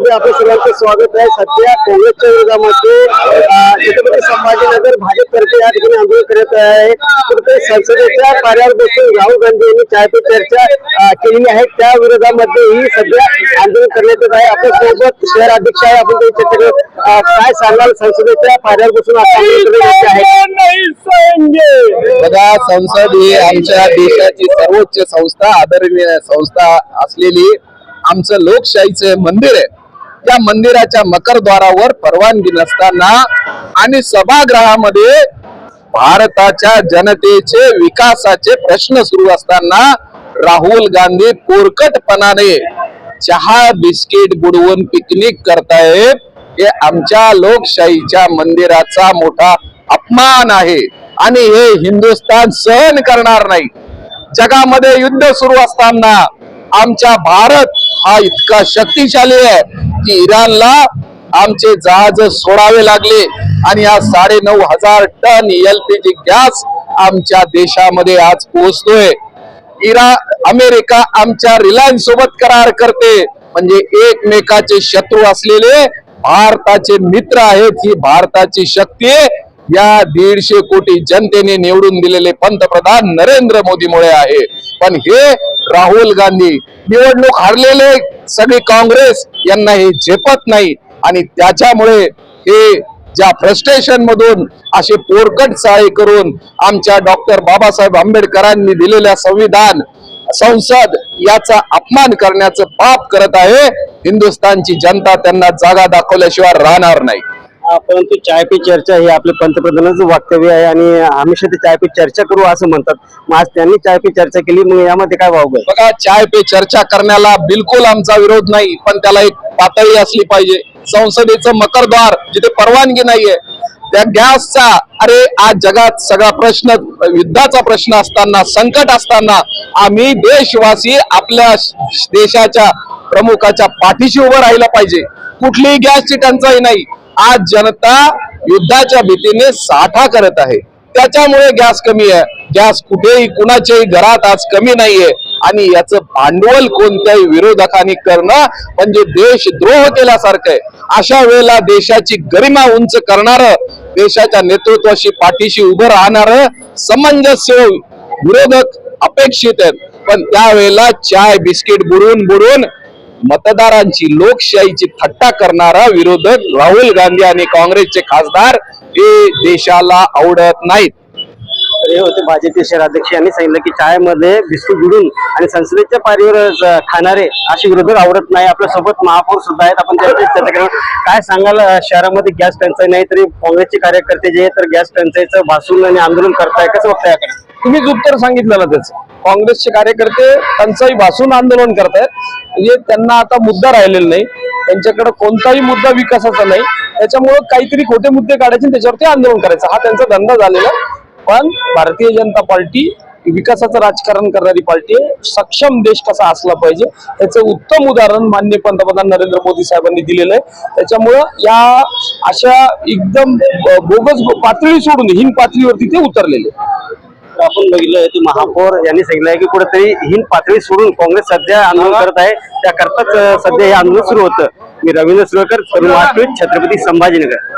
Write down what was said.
मध्ये आपलं सर्वांचं स्वागत आहे। सध्या काँग्रेसच्या विरोधामध्ये छत्रपती संभाजीनगर भाजपतर्फे या ठिकाणी आंदोलन करत आहे। तर ते संसदेच्या कार्यालयात बसून राहुल गांधी यांनी चाय पे चर्चा केलेली आहे, त्या विरोधामध्ये ही सध्या आंदोलन करण्यात येत आहे। आपल्या सोबत शहर अध्यक्ष आहे, आपण त्यांची चर्चा करू। काय सांगाल, संसदेच्या कार्यालयात बसून बघा, संसद ही आमच्या देशाची सर्वोच्च संस्था, आदरणीय संस्था असलेली आमचं लोकशाहीचं मंदिर आहे। त्या मंदिराच्या मकरद्वारावर परवानगी नसताना आणि सभागृहामध्ये भारताच्या जनतेचे विकासाचे प्रश्न सुरू असताना राहुल गांधी पोरकटपणाने चहा बिस्किट बुडवून पिकनिक करतायत, हे आमच्या लोकशाहीच्या मंदिराचा मोठा अपमान आहे आणि हे हिंदुस्थान सहन करणार नाही। जगामध्ये युद्ध सुरू असताना आमचा भारत हा इतका शक्तिशाली आहे की इराणला आमचे जहाज सोडावे लागले आणि आज 9,500 टन LPG गॅस आमच्या देशामध्ये आज पोहोचतोय। अमेरिका आमच्या रिलायन्स सोबत करार करते, म्हणजे एकमेकाचे शत्रू असलेले भारताचे मित्र आहेत। ही भारताची शक्ती या 150 कोटी जनतेने निवडून दिलेले पंतप्रधान नरेंद्र मोदीमुळे आहे। पण हे राहुल गांधी निवडणूक हारलेले सगळे काँग्रेस यांना हे झेपत नाही आणि त्याच्यामुळे हे ज्या फ्रस्ट्रेशन मधून असे पोरकट चाळे करून आमच्या डॉक्टर बाबासाहेब आंबेडकरांनी दिलेल्या संसद याचा अपमान करण्याचं पाप करत आहे। हिंदुस्थानची जनता त्यांना जागा दाखवल्याशिवाय राहणार नाही। परंतु चाय पे चर्चा हे आपले पंतप्रधानांचं वक्तव्य आहे आणि हमेशा ते चाय पे चर्चा करू असं म्हणतात। मग आज त्यांनी चाय पे चर्चा केली, मग यामध्ये काय वावगं? बघा, चाय पे चर्चा करण्याला बिलकुल आमचा विरोध नाही, पण त्याला एक पातळी असली पाहिजे। संसदेचं मकरद्वार जिथे परवानगी नाहीये, त्या गॅसचा, अरे आज जगात सगळा प्रश्न युद्धाचा प्रश्न असताना, संकट असताना आम्ही देशवासी आपल्या देशाच्या प्रमुखाच्या पाठीशी उभं राहिलं पाहिजे। कुठलीही गॅसची टंचाई नाही। आज जनता युद्धाच्या भीतीने साठा करत आहे, त्याच्यामुळे गॅस कमी आहे। गॅस कुठेही कुणाच्याही घरात आज कमी नाहीये आणि याचं भांडवल कोणत्याही विरोधकांनी करणं म्हणजे देशद्रोह केल्यासारखं आहे। अशा वेळेला देशाची गरिमा उंच करणार, देशाच्या नेतृत्वाशी पाठीशी उभं राहणार समंजस्य विरोधक अपेक्षित आहेत। पण त्यावेळेला चाय बिस्किट बुडवून मतदारांची, लोकशाहीची थट्टा करणारा विरोधक राहुल गांधी आणि काँग्रेसचे खासदार हे देशाला आवडत नाहीत। हे होते भाजपचे शहर अध्यक्ष यांनी सांगितलं की चायमध्ये बिस्किट बुडून आणि संसदेच्या पारीवर खाणारे असे विरोधक आवडत नाही। आपल्या सोबत महापौर सुद्धा आहेत, आपण त्यांची चर्चा करू। काय सांगाल, शहरामध्ये गॅस टंचाई नाही तरी काँग्रेसचे कार्यकर्ते जे तर गॅस टंचाईचं भाषण आणि आंदोलन करताय, कसं बघताय याकडे? तुम्हीच उत्तर सांगितलं ना त्याचं। काँग्रेसचे कार्यकर्ते टंचाई भासून आंदोलन करतायत, म्हणजे त्यांना आता मुद्दा राहिलेला नाही, त्यांच्याकडे कोणताही मुद्दा विकासाचा नाही। त्याच्यामुळे काहीतरी खोटे मुद्दे काढायचे आणि त्याच्यावरती आंदोलन करायचं, हा त्यांचा धंदा झालेला। पण भारतीय जनता पार्टी विकासाचं राजकारण करणारी पार्टी आहे। सक्षम देश कसा असला पाहिजे त्याचं उत्तम उदाहरण माननीय पंतप्रधान नरेंद्र मोदी साहेबांनी दिलेलं आहे। त्याच्यामुळं या अशा एकदम बोगस पातळी सोडून हिंद पातळीवरती ते उतरलेले। आपण बघितलं की महापौर यांनी सांगितलंय की कुठेतरी हिंद पातळी सोडून काँग्रेस सध्या आंदोलन करत आहे, त्याकरताच सध्या हे आंदोलन सुरू होतं। मी रवींद्र सुरेकर, छत्रपती संभाजीनगर।